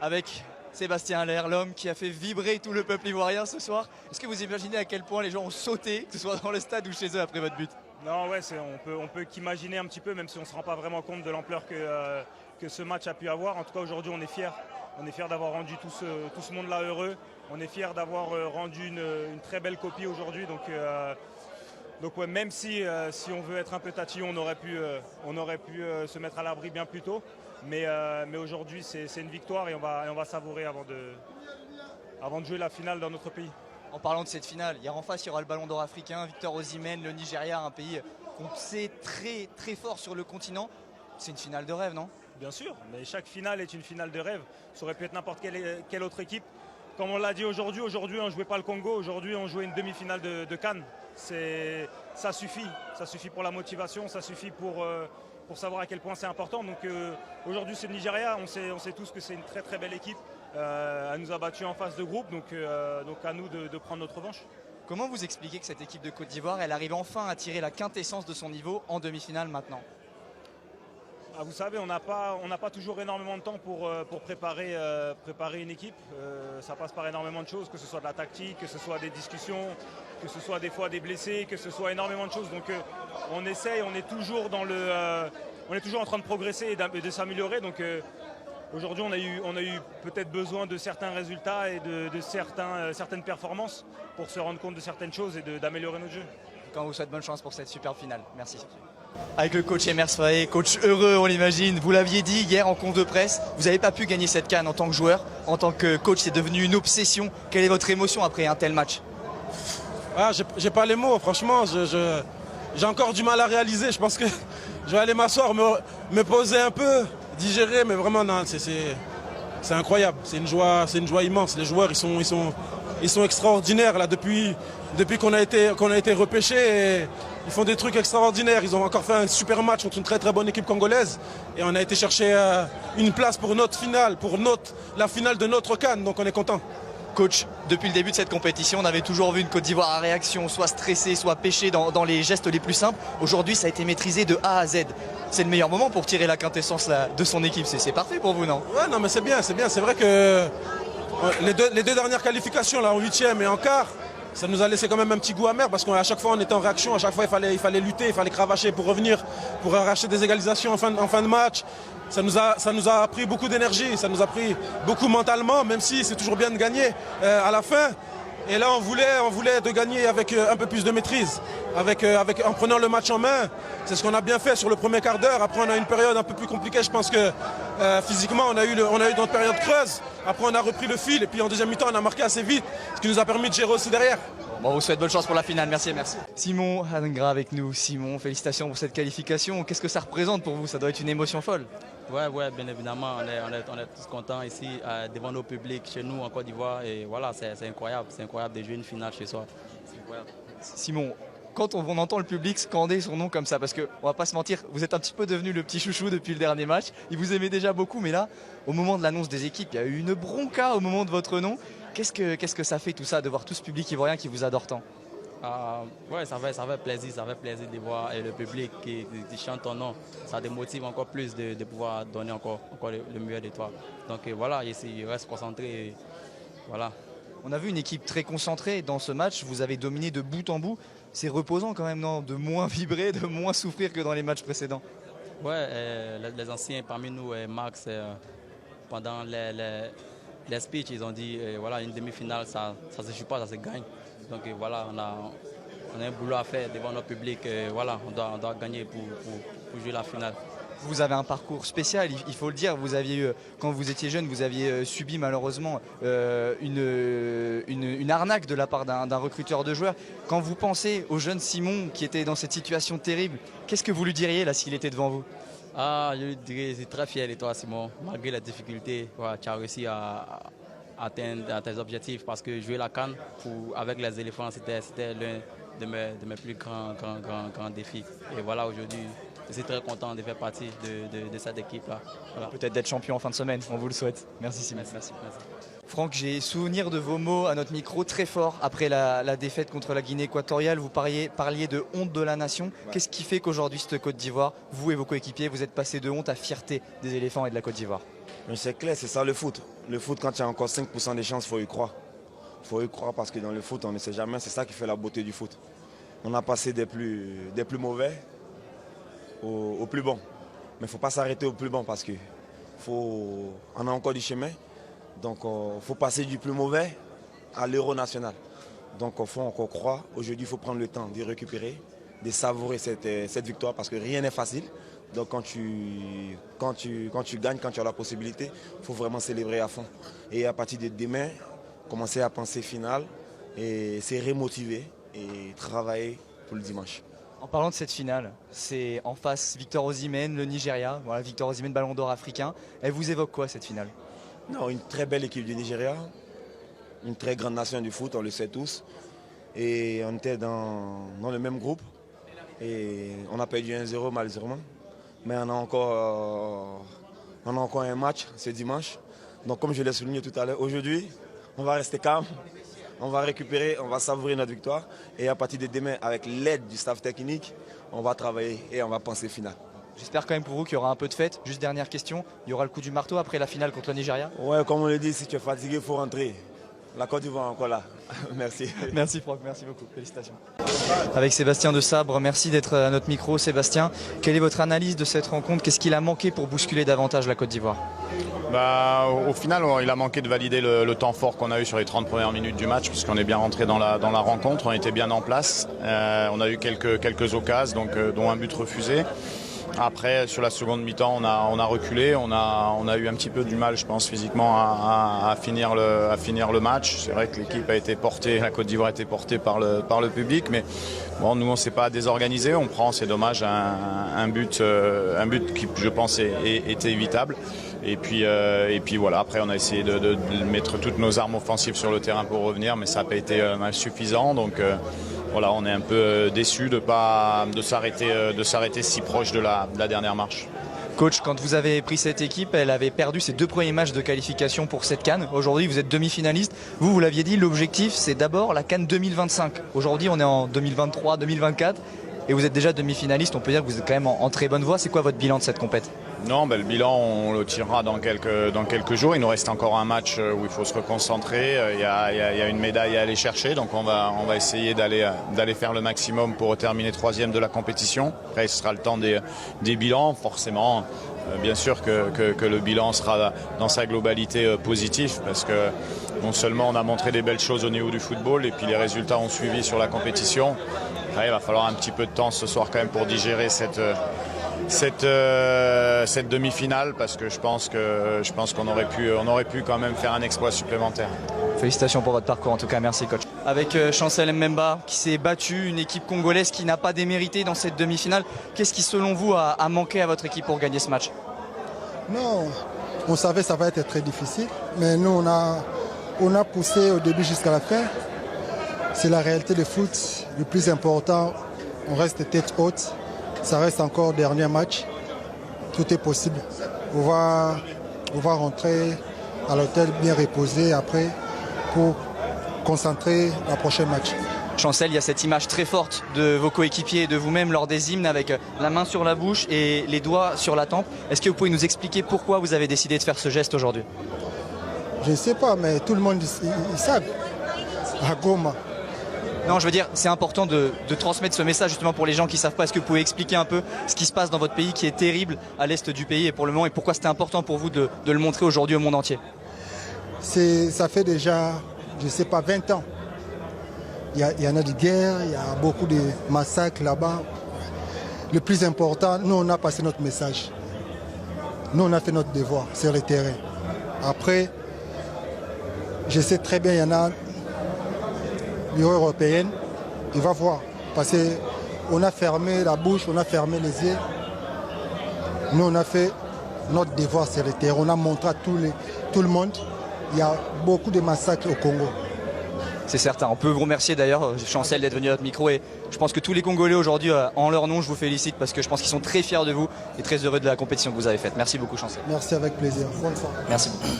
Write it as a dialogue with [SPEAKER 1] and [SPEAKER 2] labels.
[SPEAKER 1] avec Sébastien Haller, l'homme qui a fait vibrer tout le peuple ivoirien ce soir. Est-ce que vous imaginez à quel point les gens ont sauté, que ce soit dans le stade ou chez eux après votre but?
[SPEAKER 2] Non, ouais, on peut qu'imaginer un petit peu, même si on ne se rend pas vraiment compte de l'ampleur que ce match a pu avoir. En tout cas, aujourd'hui, on est fiers. On est fiers d'avoir rendu tout ce monde-là heureux. On est fiers d'avoir rendu une très belle copie aujourd'hui. Donc ouais, même si on veut être un peu tatillon, on aurait pu se mettre à l'abri bien plus tôt. Mais aujourd'hui, c'est une victoire et on va savourer avant de jouer la finale dans notre pays.
[SPEAKER 1] En parlant de cette finale, hier en face, il y aura le Ballon d'Or africain, Victor Osimhen, le Nigeria, un pays qu'on sait très très fort sur le continent. C'est une finale de rêve, non?
[SPEAKER 2] Bien sûr, mais chaque finale est une finale de rêve. Ça aurait pu être n'importe quelle autre équipe. Comme on l'a dit aujourd'hui, on ne jouait pas le Congo, aujourd'hui on jouait une demi-finale de Cannes. Ça suffit pour la motivation, ça suffit pour savoir à quel point c'est important. Donc aujourd'hui c'est le Nigeria, on sait tous que c'est une très très belle équipe. Elle nous a battus en phase de groupe, donc à nous de prendre notre revanche.
[SPEAKER 1] Comment vous expliquez que cette équipe de Côte d'Ivoire, elle arrive enfin à tirer la quintessence de son niveau en demi-finale maintenant?
[SPEAKER 2] Vous savez, on n'a pas toujours énormément de temps pour préparer une équipe. Ça passe par énormément de choses, que ce soit de la tactique, que ce soit des discussions, que ce soit des fois des blessés, que ce soit énormément de choses. Donc on essaye, on est toujours en train de progresser et de s'améliorer. Donc aujourd'hui, on a eu peut-être besoin de certains résultats et de certaines performances pour se rendre compte de certaines choses et d'améliorer notre jeu.
[SPEAKER 1] Quand on vous souhaite bonne chance pour cette superbe finale. Merci. Avec le coach Emer Faé, coach heureux on l'imagine, vous l'aviez dit hier en conf de presse, vous n'avez pas pu gagner cette CAN en tant que joueur, en tant que coach c'est devenu une obsession. Quelle est votre émotion après un tel match?
[SPEAKER 3] J'ai pas les mots, franchement, j'ai encore du mal à réaliser, je pense que je vais aller m'asseoir, me poser un peu, digérer, mais vraiment non, c'est incroyable, c'est une joie immense. Les joueurs ils sont extraordinaires là depuis qu'on a été repêchés. Ils font des trucs extraordinaires. Ils ont encore fait un super match contre une très très bonne équipe congolaise. Et on a été chercher une place pour notre finale, la finale de notre CAN. Donc on est content.
[SPEAKER 1] Coach, depuis le début de cette compétition, on avait toujours vu une Côte d'Ivoire à réaction, soit stressée, soit pêchée dans les gestes les plus simples. Aujourd'hui, ça a été maîtrisé de A à Z. C'est le meilleur moment pour tirer la quintessence de son équipe. C'est parfait pour vous, non?
[SPEAKER 3] Ouais, non, mais c'est bien. C'est vrai que les deux dernières qualifications, là, en 8e et en quart, ça nous a laissé quand même un petit goût amer parce qu'à chaque fois on était en réaction, à chaque fois il fallait lutter, il fallait cravacher pour revenir, pour arracher des égalisations en fin de match. Ça nous a pris beaucoup d'énergie, ça nous a pris beaucoup mentalement, même si c'est toujours bien de gagner à la fin. Et là on voulait de gagner avec un peu plus de maîtrise, en prenant le match en main. C'est ce qu'on a bien fait sur le premier quart d'heure. Après on a eu une période un peu plus compliquée, je pense que physiquement on a eu notre période creuse. Après on a repris le fil et puis en deuxième mi-temps on a marqué assez vite, ce qui nous a permis de gérer aussi derrière.
[SPEAKER 1] Bon, on vous souhaite bonne chance pour la finale, merci. Simon Hadengra avec nous. Simon, félicitations pour cette qualification. Qu'est-ce que ça représente pour vous? Ça doit être une émotion folle.
[SPEAKER 4] Ouais, bien évidemment, on est tous contents ici devant nos publics, chez nous en Côte d'Ivoire. Et voilà, c'est incroyable de jouer une finale chez soi. C'est incroyable.
[SPEAKER 1] Simon, quand on entend le public scander son nom comme ça, parce qu'on va pas se mentir, vous êtes un petit peu devenu le petit chouchou depuis le dernier match. Il vous aimait déjà beaucoup, mais là, au moment de l'annonce des équipes, il y a eu une bronca au moment de votre nom. Qu'est-ce que ça fait tout ça, de voir tout ce public ivoirien qui vous adore tant?
[SPEAKER 4] Ouais, ça fait plaisir de voir le public qui chante ton nom. Ça démotive encore plus de pouvoir donner encore le meilleur de toi. Donc voilà, ici, il reste concentré. Et voilà.
[SPEAKER 1] On a vu une équipe très concentrée dans ce match. Vous avez dominé de bout en bout. C'est reposant quand même, non? De moins vibrer, de moins souffrir que dans les matchs précédents.
[SPEAKER 4] Ouais, les anciens parmi nous, Max, pendant les speeches, ils ont dit voilà, une demi-finale, ça ne se joue pas, ça se gagne. Donc voilà, on a un boulot à faire devant notre public. Voilà, on doit gagner pour jouer la finale.
[SPEAKER 1] Vous avez un parcours spécial, il faut le dire. Vous aviez, quand vous étiez jeune, vous aviez subi malheureusement une arnaque de la part d'un recruteur de joueurs. Quand vous pensez au jeune Simon qui était dans cette situation terrible, qu'est-ce que vous lui diriez là s'il était devant vous?
[SPEAKER 4] Je lui dirais, je suis très fier de toi, Simon. Malgré les difficultés, voilà, tu as réussi à atteindre tes objectifs parce que jouer la CAN avec les éléphants, c'était l'un de mes plus grands défis. Et voilà, aujourd'hui, je suis très content de faire partie de cette équipe-là. Voilà.
[SPEAKER 1] Peut-être d'être champion en fin de semaine, on vous le souhaite. Merci Simon.
[SPEAKER 4] Merci.
[SPEAKER 1] Franck, j'ai souvenir de vos mots à notre micro très fort après la défaite contre la Guinée équatoriale. Vous parliez de honte de la nation. Qu'est-ce qui fait qu'aujourd'hui, cette Côte d'Ivoire, vous et vos coéquipiers, vous êtes passés de honte à fierté des éléphants et de la Côte d'Ivoire?
[SPEAKER 5] Mais c'est clair, c'est ça le foot. Le foot, quand il y a encore 5% des chances, il faut y croire. Il faut y croire parce que dans le foot, on ne sait jamais. C'est ça qui fait la beauté du foot. On a passé des plus mauvais au plus bon. Mais il ne faut pas s'arrêter au plus bon parce qu'on a encore du chemin. Donc il faut passer du plus mauvais à l'Euro national. Donc il faut encore croire. Aujourd'hui, il faut prendre le temps de récupérer, de savourer cette victoire parce que rien n'est facile. Donc quand tu gagnes, quand tu as la possibilité, il faut vraiment célébrer à fond. Et à partir de demain, commencer à penser finale et se remotiver et travailler pour le dimanche.
[SPEAKER 1] En parlant de cette finale, c'est en face Victor Osimhen, le Nigeria. Voilà, Victor Osimhen, ballon d'or africain. Elle vous évoque quoi cette finale?
[SPEAKER 5] Non, une très belle équipe du Nigeria, une très grande nation du foot, on le sait tous. Et on était dans le même groupe et on a perdu 1-0 malheureusement. Mais on a encore un match ce dimanche. Donc comme je l'ai souligné tout à l'heure, aujourd'hui, on va rester calme, on va récupérer, on va savourer notre victoire. Et à partir de demain, avec l'aide du staff technique, on va travailler et on va penser finale.
[SPEAKER 1] J'espère quand même pour vous qu'il y aura un peu de fête. Juste dernière question, il y aura le coup du marteau après la finale contre le Nigeria?
[SPEAKER 5] Ouais, comme on le dit, si tu es fatigué, il faut rentrer. La Côte d'Ivoire est encore là. Merci.
[SPEAKER 1] Merci Franck, merci beaucoup. Félicitations. Avec Sébastien de Sabre, merci d'être à notre micro. Sébastien, quelle est votre analyse de cette rencontre? Qu'est-ce qu'il a manqué pour bousculer davantage la Côte d'Ivoire?
[SPEAKER 6] Au final, il a manqué de valider le temps fort qu'on a eu sur les 30 premières minutes du match, puisqu'on est bien rentré dans la rencontre, on était bien en place. On a eu quelques occasions, dont un but refusé. Après, sur la seconde mi-temps, on a reculé, on a eu un petit peu du mal, je pense, physiquement à finir le match. C'est vrai que l'équipe a été portée, la Côte d'Ivoire a été portée par le public, mais bon, nous on ne s'est pas désorganisé, on prend, c'est dommage, un but qui, je pense, était évitable. Et puis voilà, après on a essayé de mettre toutes nos armes offensives sur le terrain pour revenir, mais ça n'a pas été suffisant. Donc voilà, on est un peu déçus de s'arrêter si proche de la dernière marche.
[SPEAKER 1] Coach, quand vous avez pris cette équipe, elle avait perdu ses 2 premiers matchs de qualification pour cette CAN. Aujourd'hui, vous êtes demi-finaliste. Vous l'aviez dit, l'objectif, c'est d'abord la CAN 2025. Aujourd'hui, on est en 2023, 2024. Et vous êtes déjà demi-finaliste. On peut dire que vous êtes quand même en très bonne voie. C'est quoi votre bilan de cette compète?
[SPEAKER 6] Non, le bilan, on le tirera dans quelques jours. Il nous reste encore un match où il faut se reconcentrer. Il y a une médaille à aller chercher. Donc on va essayer d'aller faire le maximum pour terminer 3e de la compétition. Après, ce sera le temps des bilans. Forcément, bien sûr que le bilan sera dans sa globalité positif, parce que non seulement on a montré des belles choses au niveau du football, et puis les résultats ont suivi sur la compétition. Après, il va falloir un petit peu de temps ce soir quand même pour digérer cette demi-finale, parce que je pense qu'on aurait pu quand même faire un exploit supplémentaire.
[SPEAKER 1] Félicitations pour votre parcours en tout cas, merci coach. Avec Chancel Mbemba qui s'est battu, une équipe congolaise qui n'a pas démérité dans cette demi-finale. Qu'est-ce qui selon vous a manqué à votre équipe pour gagner ce match?
[SPEAKER 7] Non, on savait que ça va être très difficile, mais nous on a poussé au début jusqu'à la fin. C'est la réalité du foot. Le plus important, on reste tête haute. Ça reste encore dernier match. Tout est possible. On va rentrer à l'hôtel bien reposé après pour concentrer le prochain match.
[SPEAKER 1] Chancel, il y a cette image très forte de vos coéquipiers et de vous-même lors des hymnes avec la main sur la bouche et les doigts sur la tempe. Est-ce que vous pouvez nous expliquer pourquoi vous avez décidé de faire ce geste aujourd'hui?
[SPEAKER 7] Je ne sais pas, mais tout le monde ils savent. À Goma.
[SPEAKER 1] Non, je veux dire, c'est important de transmettre ce message justement pour les gens qui ne savent pas. Est-ce que vous pouvez expliquer un peu ce qui se passe dans votre pays qui est terrible à l'est du pays et pour le moment, et pourquoi c'était important pour vous de le montrer aujourd'hui au monde entier?
[SPEAKER 7] Ça fait déjà, je ne sais pas, 20 ans. Il y en a des guerres, il y a beaucoup de massacres là-bas. Le plus important, nous on a passé notre message. Nous on a fait notre devoir sur le terrain. Après, je sais très bien, il y en a l'Union européenne, il va voir. Parce qu'on a fermé la bouche, on a fermé les yeux. Nous, on a fait notre devoir sur le terrain. On a montré à tout le monde. Il y a beaucoup de massacres au Congo.
[SPEAKER 1] C'est certain. On peut vous remercier d'ailleurs, Chancel, d'être venu à notre micro. Et je pense que tous les Congolais aujourd'hui, en leur nom, je vous félicite parce que je pense qu'ils sont très fiers de vous et très heureux de la compétition que vous avez faite. Merci beaucoup, Chancel.
[SPEAKER 7] Merci, avec plaisir. Bonne soirée.
[SPEAKER 1] Merci beaucoup.